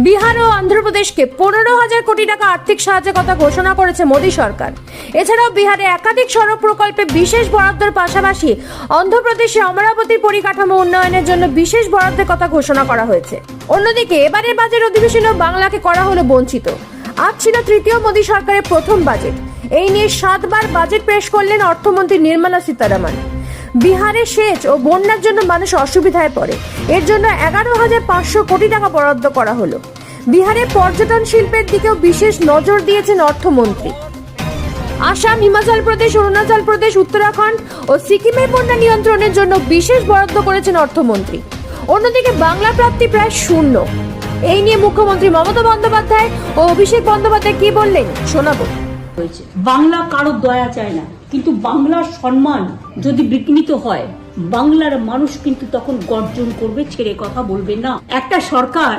বিহার ও অন্ধ্রপ্রদেশকে 15,000 কোটি টাকা আর্থিক সাহায্যের কথা ঘোষণা করেছে মোদী সরকার। এছাড়াও বিহারে একাধিক সড়ক প্রকল্পে বিশেষ বরাদ্দের পাশাপাশি অন্ধ্রপ্রদেশে অমরাবতীর পরিকাঠামো উন্নয়নের জন্য বিশেষ বরাদ্দের কথা ঘোষণা করা হয়েছে। অন্যদিকে এবারের বাজেট অধিবেশনেও বাংলাকে করা হলো বঞ্চিত। আজ ছিল তৃতীয় মোদী সরকারের প্রথম বাজেট। এই নিয়ে 7 বার বাজেট পেশ করলেন অর্থমন্ত্রী নির্মলা সীতারামন। বিহারে সেচ ও বন্যার জন্য মানুষ অসুবিধায় পড়ে, এর জন্য 11,500 কোটি টাকা বরাদ্দ করা হলো। বিহারে পর্যটন শিল্পের দিকেও বিশেষ নজর দিয়েছেন অর্থমন্ত্রী। আসাম, হিমাচল প্রদেশ, অরুণাচল প্রদেশ, উত্তরাখণ্ড ও সিকিমের বন্যা নিয়ন্ত্রণের জন্য বিশেষ বরাদ্দ করেছেন অর্থমন্ত্রী। অন্যদিকে বাংলা প্রাপ্তি প্রায় শূন্য। এই নিয়ে মুখ্যমন্ত্রী মমতা বন্দ্যোপাধ্যায় ও অভিষেক বন্দ্যোপাধ্যায় কি বললেন শোনাবো। বাংলা কারো দয়া চায় না, কিন্তু বাংলার সম্মান যদি বিঘ্নিত হয়, বাংলার মানুষ কিন্তু তখন গর্জন করবে, ছেড়ে কথা বলবে না। একটা সরকার